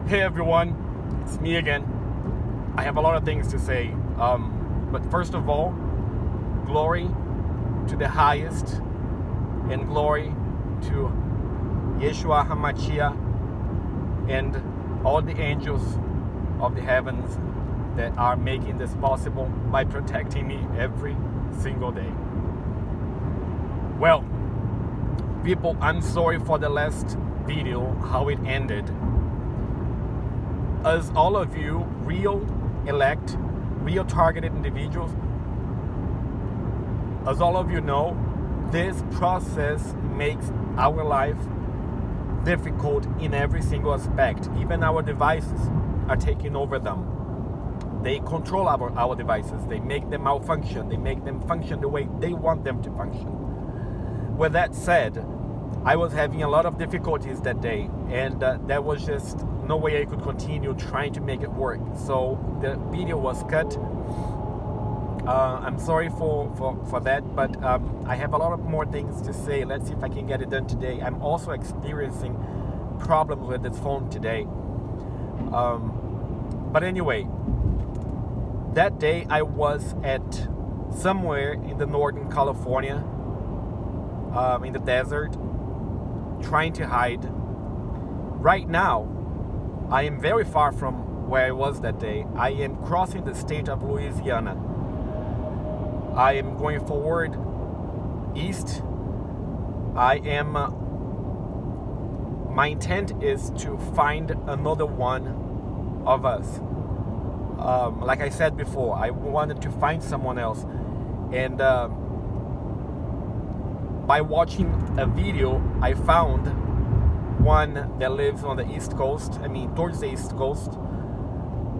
Hey everyone, it's me again. I have a lot of things to say, but first of all, glory to the highest and glory to Yeshua HaMashiach and all the angels of the heavens that are making this possible by protecting me every single day. Well, people, I'm sorry for the last video, how it ended. As all of you real elect, real targeted individuals, as all of you know, this process makes our life difficult in every single aspect. Even our devices are taking over them. They control our devices. They make them malfunction. They make them function the way they want them to function. With that said, I was having a lot of difficulties that day, and there was just no way I could continue trying to make it work. So the video was cut. I'm sorry for that, but I have a lot of more things to say. Let's see if I can get it done today. I'm also experiencing problems with this phone today. But anyway, that day I was at somewhere in the Northern California, in the desert, trying to hide. Right now, I am very far from where I was that day. I am crossing the state of Louisiana. I am going forward east. My intent is to find another one of us. Like I said before, I wanted to find someone else. And by watching a video, I found one that lives on the East Coast, towards the East Coast.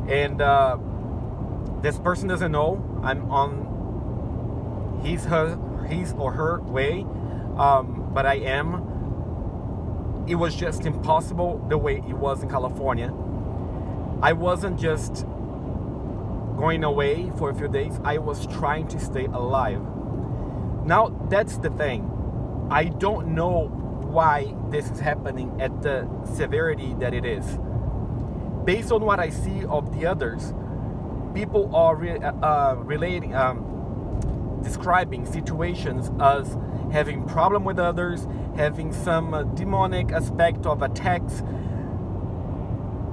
And this person doesn't know I'm on his or her way, but I am. It was just impossible the way it was in California. I wasn't just going away for a few days, I was trying to stay alive. Now, that's the thing. I don't know why this is happening at the severity that it is. Based on what I see of the others, people are describing situations as having problem with others, having some demonic aspect of attacks.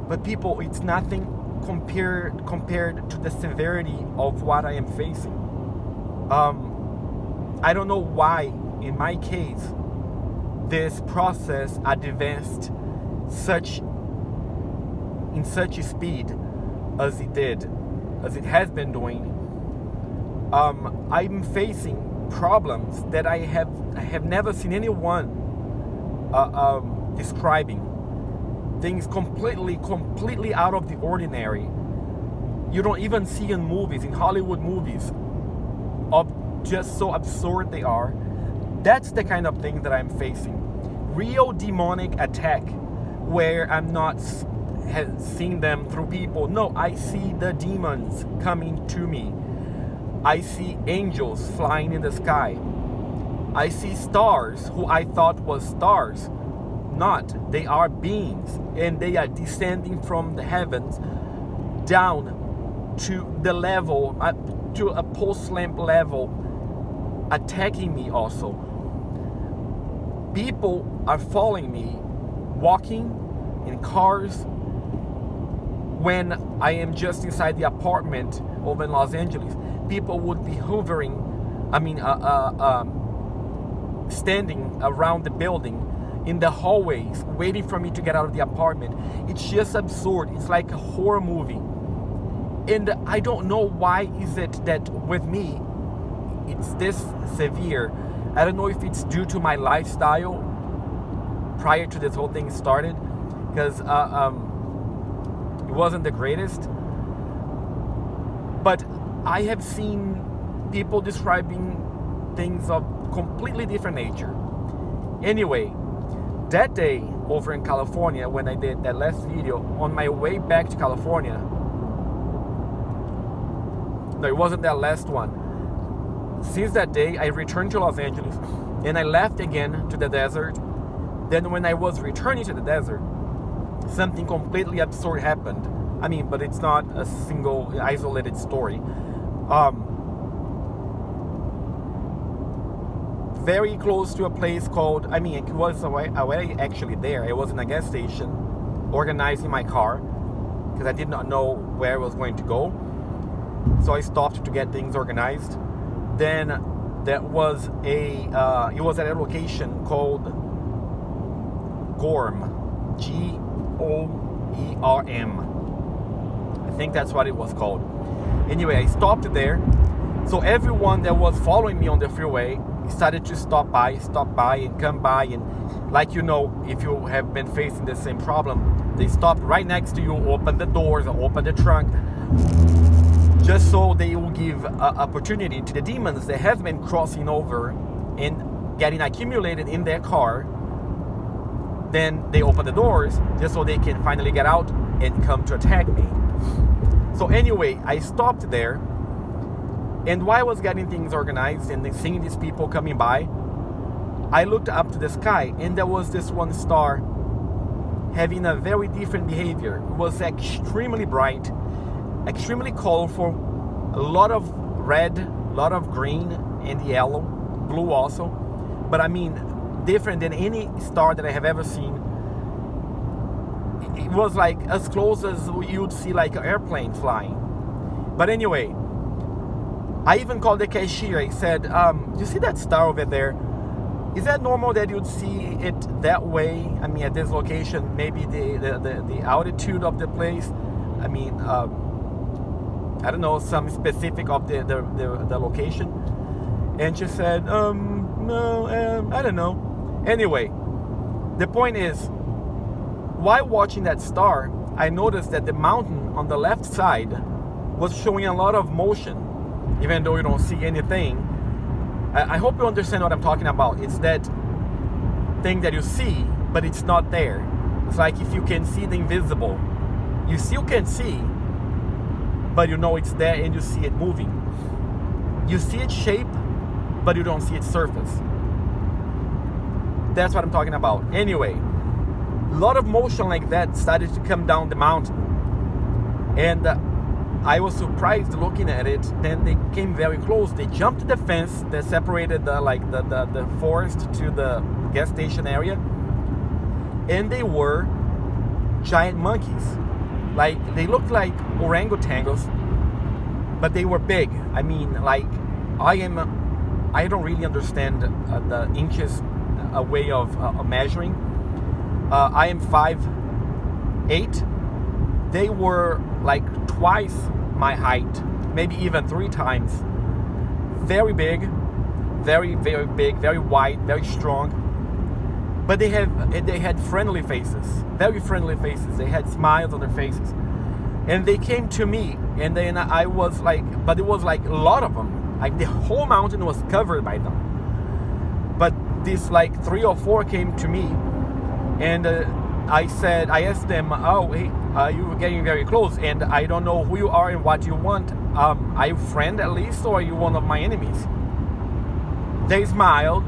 But people, it's nothing compared to the severity of what I am facing. I don't know why, in my case, this process advanced in such a speed as it has been doing. I'm facing problems that I have never seen anyone describing. Things completely out of the ordinary. You don't even see in movies, in Hollywood movies, of just so absurd they are. That's the kind of thing that I'm facing. Real demonic attack, where I'm not seeing them through people. No, I see the demons coming to me. I see angels flying in the sky. I see stars who I thought was stars. Not. They are beings, and they are descending from the heavens down to the level, to a pulse lamp level, attacking me also. People are following me, walking in cars, when I am just inside the apartment over in Los Angeles. People would be hovering, standing around the building, in the hallways, waiting for me to get out of the apartment. It's just absurd. It's like a horror movie. And I don't know why is it that with me, it's this severe. I don't know if it's due to my lifestyle prior to this whole thing started, because it wasn't the greatest. But I have seen people describing things of completely different nature. Anyway, that day over in California, when I did that last video, on my way back to California, no, it wasn't that last one. Since that day, I returned to Los Angeles, and I left again to the desert. Then when I was returning to the desert, something completely absurd happened. I mean, but it's not a single isolated story. Very close to a place called, I mean, it was already actually there. I was in a gas station organizing my car because I did not know where I was going to go. So I stopped to get things organized. Then there was it was at a location called Gorm, Goerm. I think that's what it was called. Anyway, I stopped there. So everyone that was following me on the freeway started to stop by and come by, and like, you know, if you have been facing the same problem, they stopped right next to you, open the doors, open the trunk, just so they will give opportunity to the demons that have been crossing over and getting accumulated in their car. Then they open the doors just so they can finally get out and come to attack me. So anyway, I stopped there. And while I was getting things organized and seeing these people coming by, I looked up to the sky, and there was this one star having a very different behavior. It was extremely bright, extremely colorful, a lot of red, a lot of green and yellow, blue also. But I mean, different than any star that I have ever seen. It was like as close as you would see like an airplane flying. But anyway, I even called the cashier. I said, you see that star over there? Is that normal that you'd see it that way? I mean, at this location, maybe the altitude of the place. I mean, I don't know, some specific of the location. And she said, no, I don't know. Anyway, the point is, while watching that star, I noticed that the mountain on the left side was showing a lot of motion. Even though you don't see anything, I hope you understand what I'm talking about. It's that thing that you see, but it's not there. It's like if you can see the invisible. You still can see, but you know it's there and you see it moving. You see its shape, but you don't see its surface. That's what I'm talking about. Anyway, a lot of motion like that started to come down the mountain. And I was surprised looking at it. Then they came very close. They jumped the fence that separated the forest to the gas station area, and they were giant monkeys. Like, they looked like orangutans, but they were big. I mean, like, I don't really understand the inches way of measuring. I am 5'8". They were like twice my height, maybe even 3 times. Very big, very, very big, very wide, very strong. But they had friendly faces, very friendly faces. They had smiles on their faces. And they came to me, and then I was like, but it was like a lot of them. Like the whole mountain was covered by them. But these like 3 or 4 came to me, and I asked them, oh, hey, you were getting very close, and I don't know who you are and what you want. Are you a friend at least, or are you one of my enemies? They smiled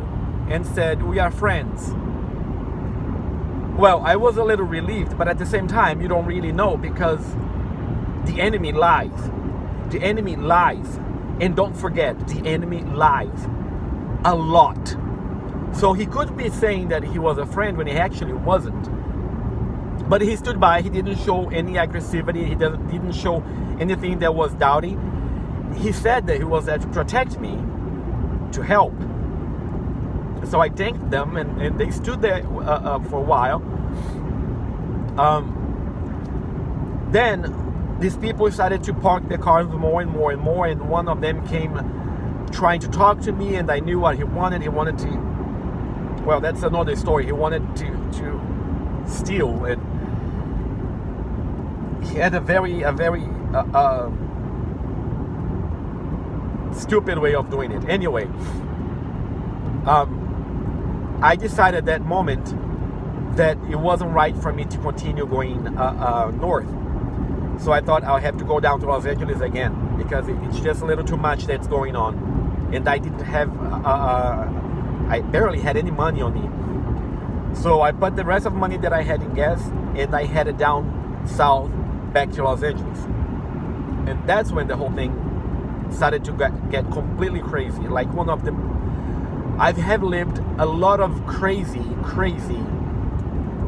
and said, we are friends. Well, I was a little relieved, but at the same time, you don't really know, because the enemy lies. The enemy lies. And don't forget, the enemy lies a lot. So he could be saying that he was a friend when he actually wasn't. But he stood by. He didn't show any aggressivity. He didn't show anything that was doubting. He said that he was there to protect me, to help. So I thanked them, and they stood there for a while. Then these people started to park their cars more and more and more, and one of them came trying to talk to me, and I knew what he wanted. He wanted to, well, that's another story. He wanted to steal, and he had a very stupid way of doing it. Anyway, I decided that moment that it wasn't right for me to continue going north. So I thought I'll have to go down to Los Angeles again, because it's just a little too much that's going on. And I didn't have, I barely had any money on me. So I put the rest of the money that I had in gas, and I headed down south back to Los Angeles. And that's when the whole thing started to get completely crazy. Like I have lived a lot of crazy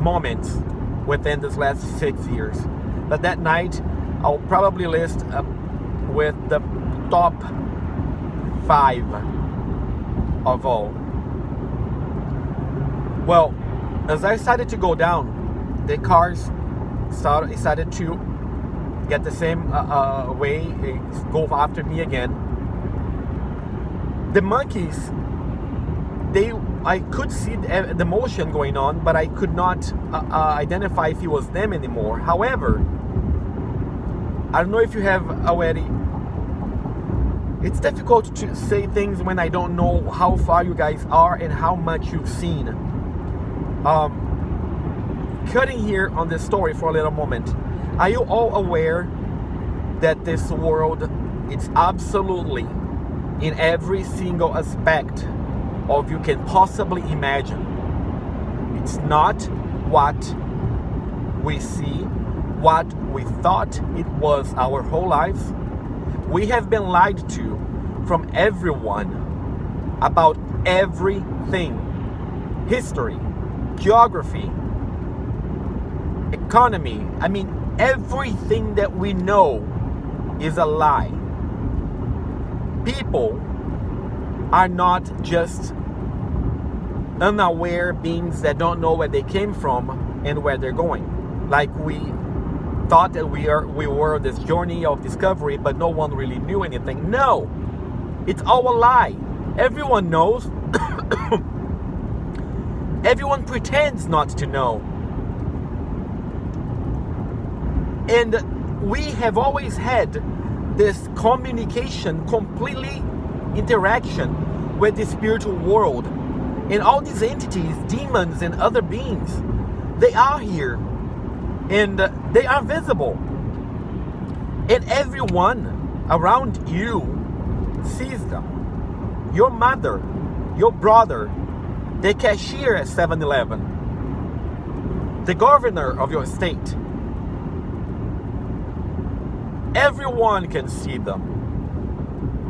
moments within this last 6 years. But that night, I'll probably list with the top 5 of all. Well, as I started to go down, the cars started to get the same way, go after me again. The monkeys, I could see the motion going on, but I could not identify if it was them anymore. However, I don't know if you have already. It's difficult to say things when I don't know how far you guys are and how much you've seen. Cutting here on this story for a little moment. Are you all aware that this world, it's absolutely in every single aspect of you can possibly imagine? It's not what we see, what we thought it was our whole lives. We have been lied to from everyone about everything. History, geography, economy. I mean, everything that we know is a lie. People are not just unaware beings that don't know where they came from and where they're going. Like we thought that we were on this journey of discovery, but no one really knew anything. No, it's all a lie. Everyone knows. Everyone pretends not to know. And we have always had this communication, completely interaction with the spiritual world. And all these entities, demons and other beings, they are here. And they are visible. And everyone around you sees them. Your mother, your brother, the cashier at 7-Eleven, the governor of your state. Everyone can see them.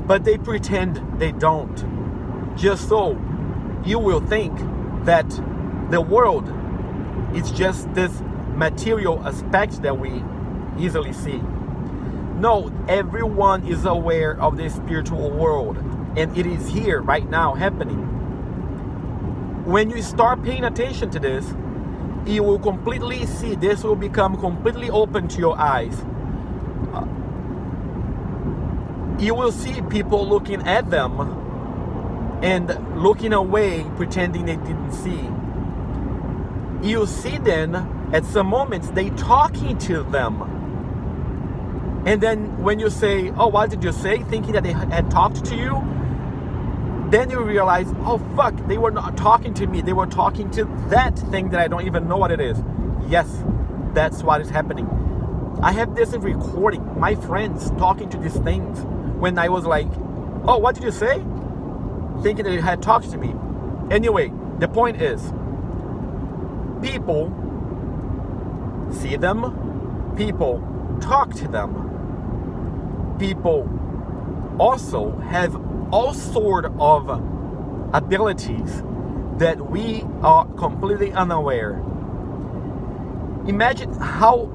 But they pretend they don't. Just so you will think that the world is just this material aspect that we easily see. No, everyone is aware of the spiritual world, and it is here right now happening. When you start paying attention to this, you will completely see, this will become completely open to your eyes. You will see people looking at them and looking away, pretending they didn't see. You see then, at some moments, they talking to them. And then when you say, oh, what did you say? Thinking that they had talked to you. Then you realize, oh, fuck, they were not talking to me. They were talking to that thing that I don't even know what it is. Yes, that's what is happening. I have this in recording. My friends talking to these things when I was like, oh, what did you say? Thinking that they had talked to me. Anyway, the point is, people see them, people talk to them, people also have all sort of abilities that we are completely unaware. Imagine how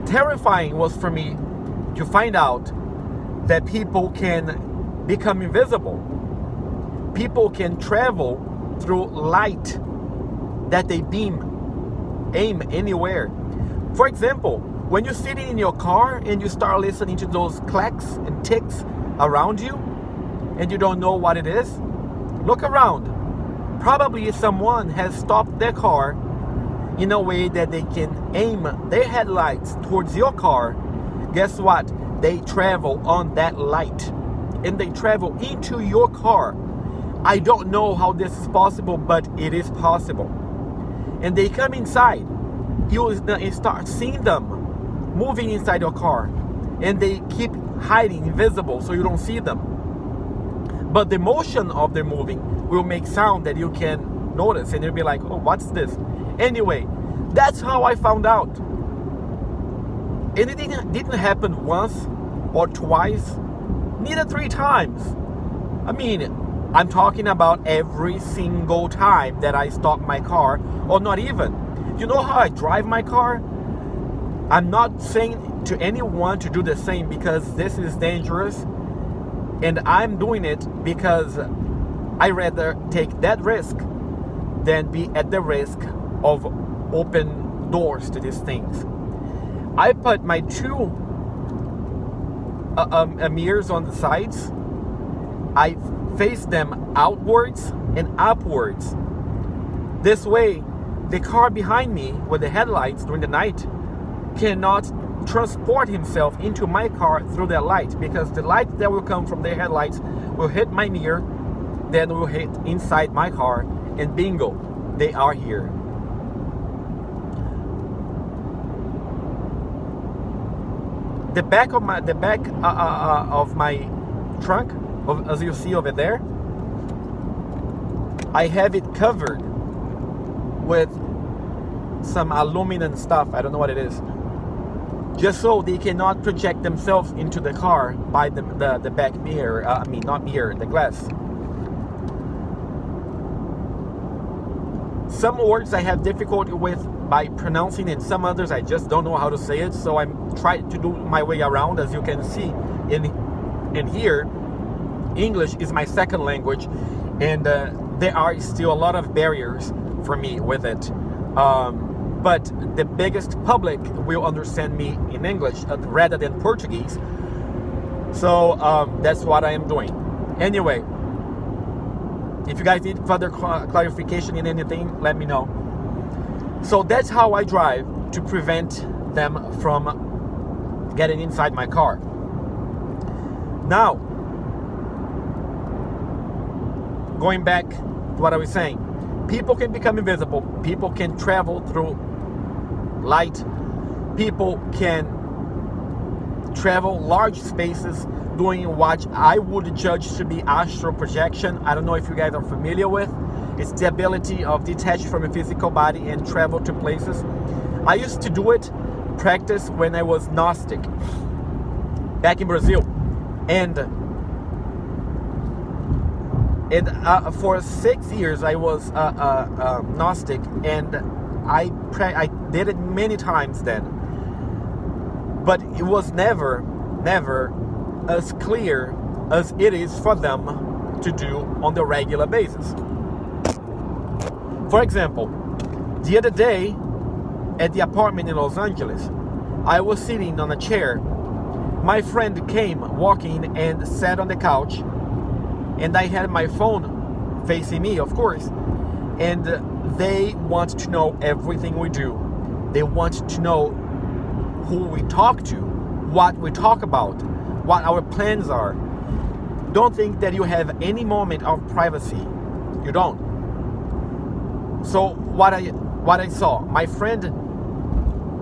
terrifying it was for me to find out that people can become invisible. People can travel through light that they aim anywhere. For example, when you're sitting in your car and you start listening to those clacks and ticks around you and you don't know what it is, look around. Probably someone has stopped their car in a way that they can aim their headlights towards your car. Guess what? They travel on that light and they travel into your car. I don't know how this is possible, but it is possible. And they come inside. You start seeing them moving inside your car, and they keep hiding, invisible, so you don't see them. But the motion of their moving will make sound that you can notice, and you'll be like, oh, what's this? Anyway, that's how I found out. And it didn't happen once or twice, neither 3 times. I mean, I'm talking about every single time that I stop my car, or not even. You know how I drive my car? I'm not saying to anyone to do the same, because this is dangerous, and I'm doing it because I rather take that risk than be at the risk of open doors to these things. I put my 2 mirrors on the sides. I face them outwards and upwards. This way, the car behind me with the headlights during the night cannot transport himself into my car through that light, because the light that will come from the headlights will hit my mirror, then will hit inside my car, and bingo, they are here. The back of my trunk, as you see over there, I have it covered with some aluminum stuff. I don't know what it is, just so they cannot project themselves into the car by the back mirror. Not mirror, the glass. Some words I have difficulty with by pronouncing, and some others I just don't know how to say it, so I'm trying to do my way around. As you can see in here, English is my second language, and there are still a lot of barriers for me with it. But the biggest public will understand me in English rather than Portuguese. So that's what I am doing. Anyway, if you guys need further clarification in anything, let me know. So that's how I drive to prevent them from getting inside my car. Now, going back to what I was saying, people can become invisible. People can travel through light. People can travel large spaces doing what I would judge to be astral projection. I don't know if you guys are familiar with. It's the ability of detach from a physical body and travel to places. I used to do it, practice, when I was Gnostic back in Brazil. And for 6 years I was Gnostic, and I did it many times then. But it was never as clear as it is for them to do on the regular basis. For example, the other day at the apartment in Los Angeles, I was sitting on a chair. My friend came walking and sat on the couch, and I had my phone facing me, of course, and they want to know everything we do. They want to know who we talk to, what we talk about, what our plans are. Don't think that you have any moment of privacy. You don't. So what I saw, my friend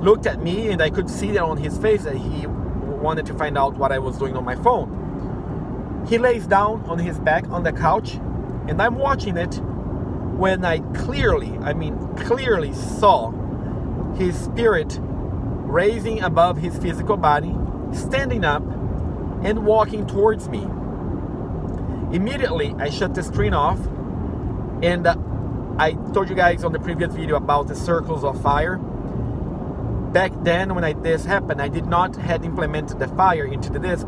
looked at me, and I could see that on his face that he wanted to find out what I was doing on my phone. He lays down on his back on the couch, and I'm watching it, when I clearly saw his spirit raising above his physical body, standing up and walking towards me. Immediately I shut the screen off, and I told you guys on the previous video about the circles of fire. Back then, when this happened, I did not had implemented the fire into the disc.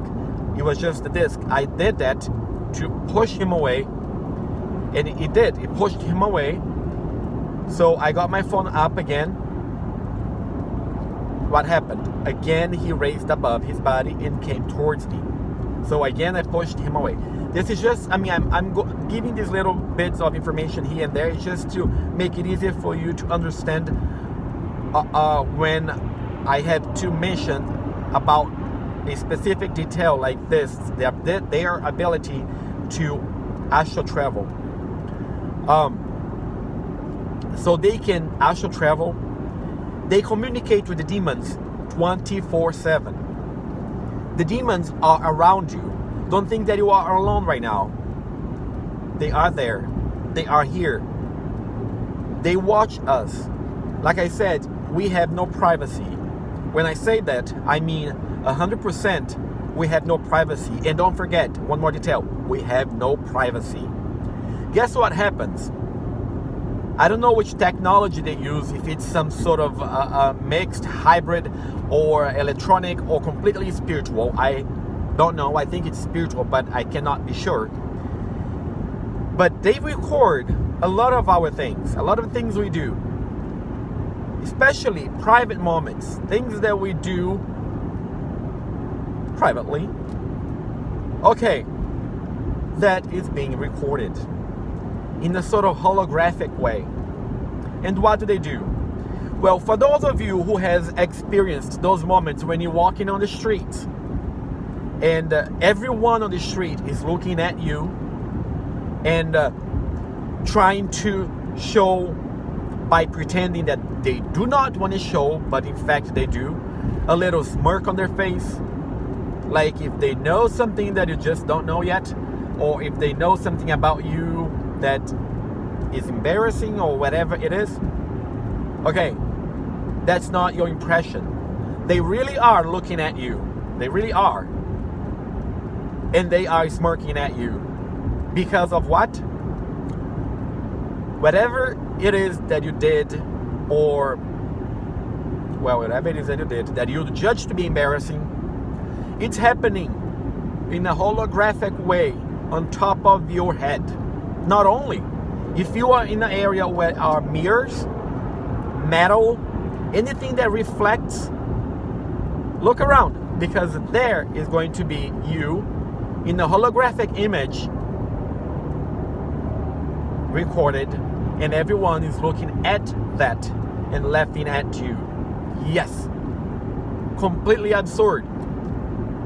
It was just the disc. I did that to push him away, and it did. It pushed him away. So I got my phone up again. What happened? Again, he raised above his body and came towards me. So again, I pushed him away. This is just, I'm giving these little bits of information here and there. It's just to make it easier for you to understand when I have to mention about a specific detail like this, their ability to astral travel. So they can astral travel. They communicate with the demons 24/7. The demons are around you. Don't think that you are alone right now. They are there. They are here. They watch us. Like I said, we have no privacy. When I say that, I mean 100% we have no privacy. And don't forget, one more detail, we have no privacy. Guess what happens? I don't know which technology they use, if it's some sort of mixed hybrid or electronic or completely spiritual. I don't know. I think it's spiritual, but I cannot be sure. But they record a lot of our things, a lot of things we do, especially private moments, things that we do privately. Okay, that is being recorded in a sort of holographic way. And what do? Well, for those of you who has experienced those moments when you're walking on the street and everyone on the street is looking at you and trying to show by pretending that they do not want to show, but in fact they do, a little smirk on their face, like if they know something that you just don't know yet, or if they know something about you that is embarrassing or whatever it is. Okay, that's not your impression. They really are looking at you. They really are. And they are smirking at you. Because of what? Whatever it is that you did, or, well, whatever it is that you did, that you judge to be embarrassing, it's happening in a holographic way on top of your head. Not only, if you are in an area where are mirrors, metal, anything that reflects, look around, because there is going to be you in a holographic image recorded, and everyone is looking at that and laughing at you. Yes, completely absurd,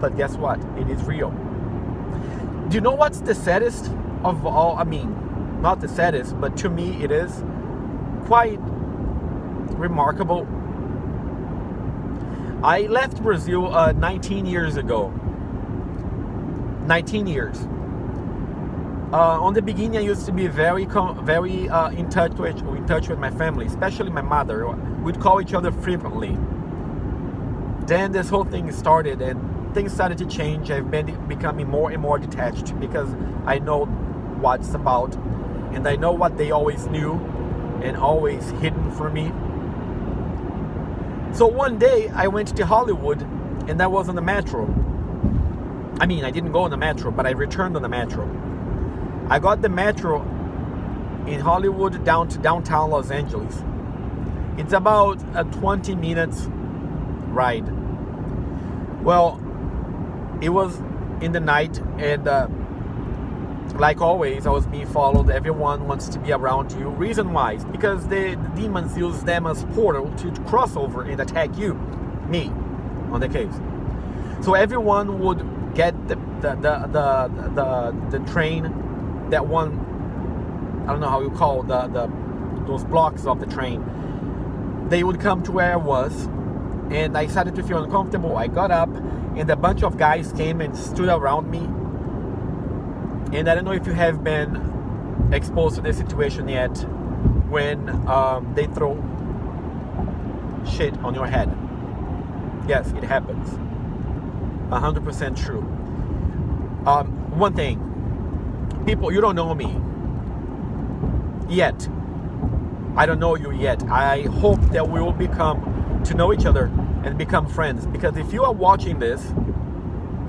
but guess what? It is real. Do you know what's the saddest of all? I mean, not the saddest, but to me it is quite remarkable. I left Brazil 19 years ago. 19 years. On the beginning, I used to be very in touch with my family, especially my mother. We'd call each other frequently. Then this whole thing started, and things started to change. I've been becoming more and more detached because I know what's about, and I know what they always knew and always hidden from me. So one day I went to Hollywood, and I was on the metro. I mean, I didn't go on the metro, but I returned on the metro. I got the metro in Hollywood down to downtown Los Angeles. It's about a 20 minutes ride. Well, it was in the night, and like always, I was being followed. Everyone wants to be around you. Reason why? It's because the demons use them as portal to cross over and attack you, me, on the case. So everyone would get the train, that one, I don't know how you call those blocks of the train. They would come to where I was, and I started to feel uncomfortable. I got up, and a bunch of guys came and stood around me. And I don't know if you have been exposed to this situation yet, when they throw shit on your head. Yes, it happens. 100% true. One thing, people, you don't know me yet. I don't know you yet. I hope that we will become to know each other and become friends, because if you are watching this,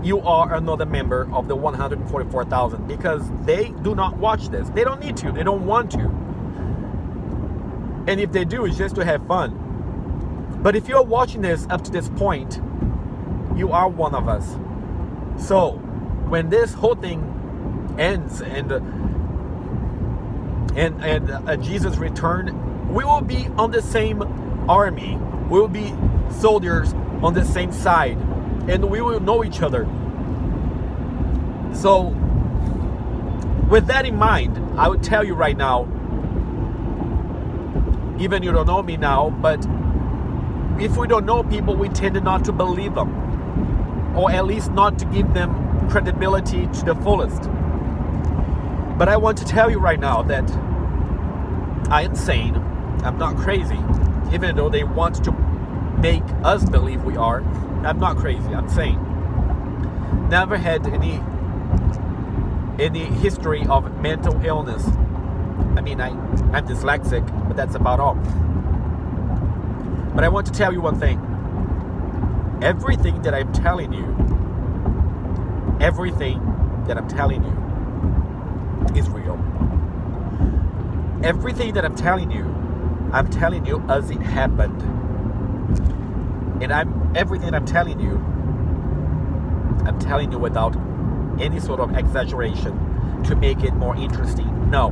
you are another member of the 144,000, because they do not watch this. They don't need to. They don't want to. And if they do, it's just to have fun. But if you're watching this up to this point, you are one of us. So when this whole thing ends and Jesus return, we will be on the same army. We will be soldiers on the same side, and we will know each other. So with that in mind, I would tell you right now, even you don't know me now, but if we don't know people, we tend not to believe them, or at least not to give them credibility to the fullest. But I want to tell you right now that I am sane. I'm not crazy. even though they want to make us believe we are. I'm not crazy. I'm saying, never had any history of mental illness. I mean, I'm dyslexic, but that's about all. But I want to tell you one thing. Everything that I'm telling you is real. Everything that I'm telling you as it happened. And everything I'm telling you without any sort of exaggeration to make it more interesting. No,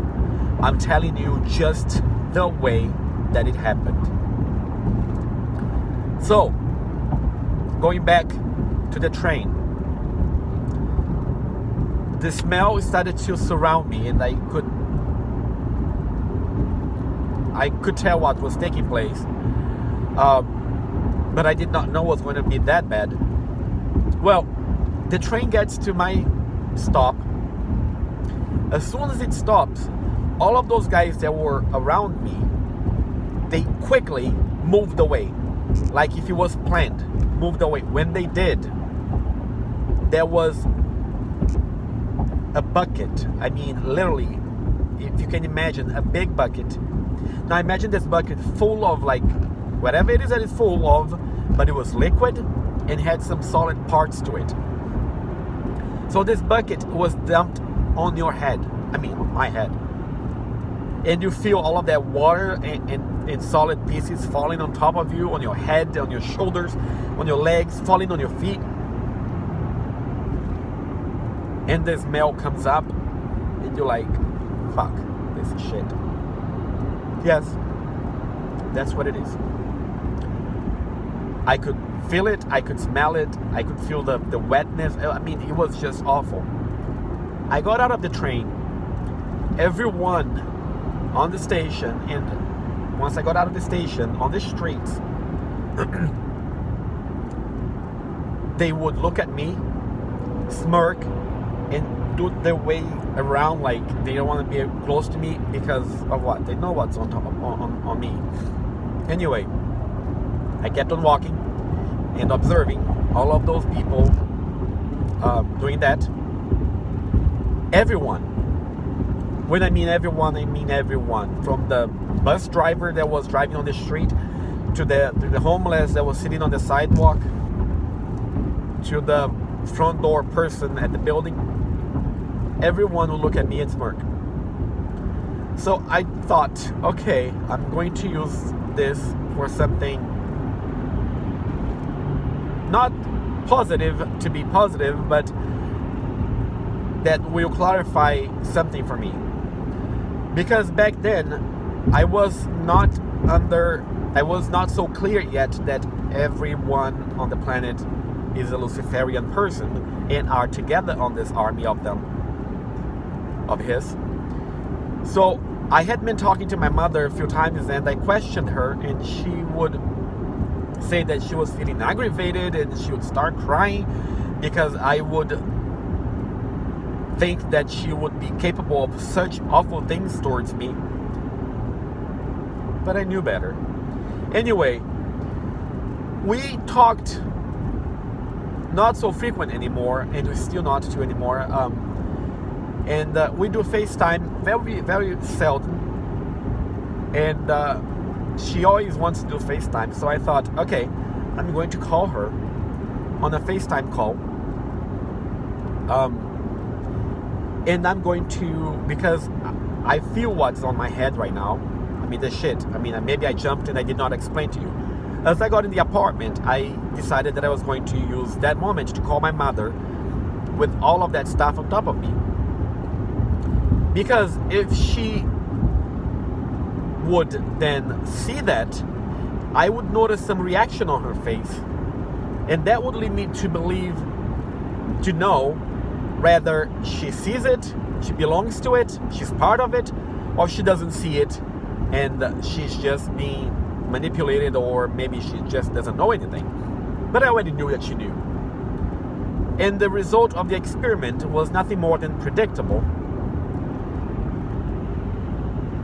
I'm telling you just the way that it happened. So, going back to the train, the smell started to surround me, and I could tell what was taking place, but I did not know it was going to be that bad. Well, the train gets to my stop. As soon as it stops, all of those guys that were around me, they quickly moved away, like if it was planned, moved away. When they did, there was a bucket. I mean, literally, if you can imagine, a big bucket. Now imagine this bucket full of like whatever it is that it's full of, but it was liquid and had some solid parts to it. So this bucket was dumped on your head. I mean, on my head. And you feel all of that water and solid pieces falling on top of you, on your head, on your shoulders, on your legs, falling on your feet. And the smell comes up, and you're like, fuck, this is shit. Yes, that's what it is. I could feel it, I could smell it, I could feel the wetness. I mean, it was just awful. I got out of the train. Everyone on the station, and once I got out of the station, on the streets, they would look at me, smirk, and do their way around like they don't want to be close to me because of what? They know what's on me. Anyway, I kept on walking and observing all of those people doing that. Everyone. When I mean everyone, I mean everyone. From the bus driver that was driving on the street, to the homeless that was sitting on the sidewalk, to the front door person at the building. Everyone will look at me and smirk. So I thought, okay, I'm going to use this for something not positive to be positive, but that will clarify something for me. Because back then, I was not so clear yet that everyone on the planet is a Luciferian person and are together on this army of them, of his. So I had been talking to my mother a few times, and I questioned her, and she would say that she was feeling aggravated, and she would start crying because I would think that she would be capable of such awful things towards me. But I knew better. Anyway, we talked not so frequent anymore, and we still not to anymore. And we do FaceTime very, very seldom. And she always wants to do FaceTime. So I thought, okay, I'm going to call her on a FaceTime call. And I'm going to, because I feel what's on my head right now. I mean, the shit. I mean, maybe I jumped and I did not explain to you. As I got in the apartment, I decided that I was going to use that moment to call my mother with all of that stuff on top of me. Because if she would then see that, I would notice some reaction on her face. And that would lead me to believe, to know, whether she sees it, she belongs to it, she's part of it, or she doesn't see it and she's just being manipulated, or maybe she just doesn't know anything. But I already knew that she knew. And the result of the experiment was nothing more than predictable.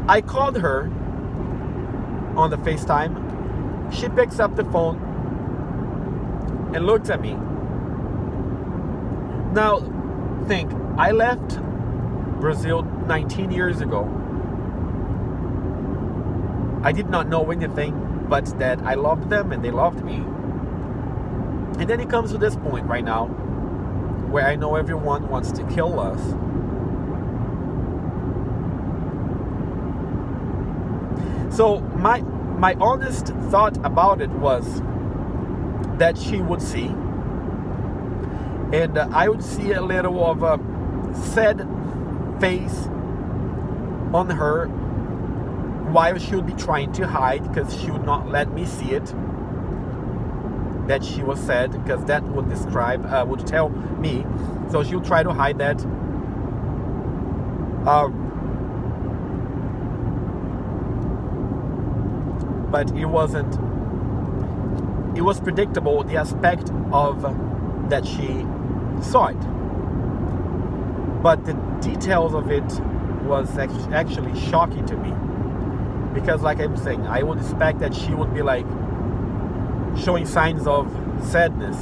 I called her on the FaceTime She picks up the phone and looks at me. Now, think, I left Brazil 19 years ago. I did not know anything but that I loved them and they loved me. And then it comes to this point right now where I know everyone wants to kill us. So my honest thought about it was that she would see, and I would see a little of a sad face on her while she would be trying to hide, because she would not let me see it, that she was sad, because that would describe, would tell me. So she would try to hide that. But it wasn't. It was predictable, the aspect of that she saw it. But the details of it was actually shocking to me. Because like I'm saying, I would expect that she would be like showing signs of sadness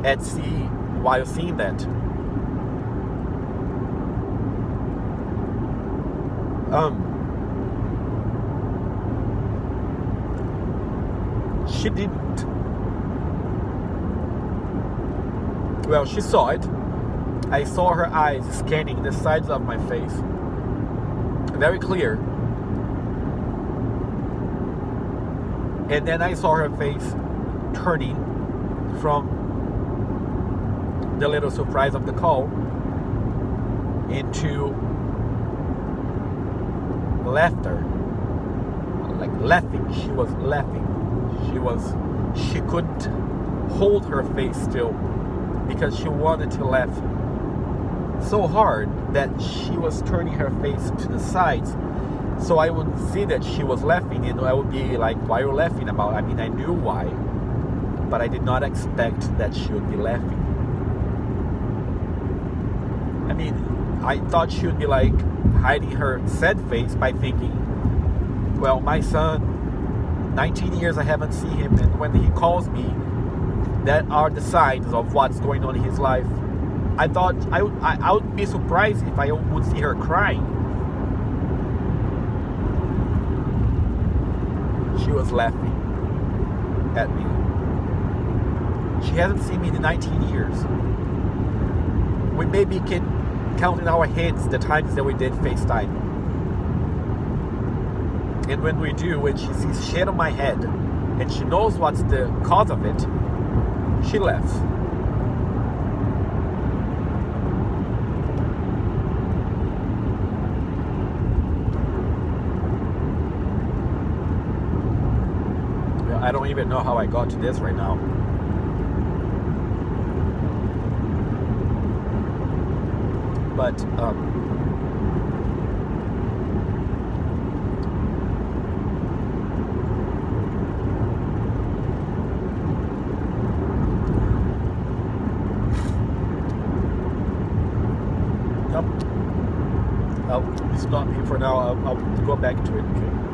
at sea while seeing that. She didn't. Well, she saw it. I saw her eyes scanning the sides of my face. Very clear. And then I saw her face turning from the little surprise of the call into laughter. Like laughing. She was laughing. She couldn't hold her face still because she wanted to laugh so hard that she was turning her face to the sides. So I would see that she was laughing, and I would be like, why are you laughing about? I mean, I knew why, but I did not expect that she would be laughing. I mean, I thought she would be like hiding her sad face by thinking, well, my son, 19 years I haven't seen him, and when he calls me, that are the signs of what's going on in his life. I thought I would be surprised if I would see her crying. She was laughing at me. She hasn't seen me in 19 years. We maybe can count in our heads the times that we did FaceTime. And when we do, when she sees shit on my head and she knows what's the cause of it, she laughs. Well, I don't even know how I got to this right now. But I'll stop here for now. I'll go back to it. Okay.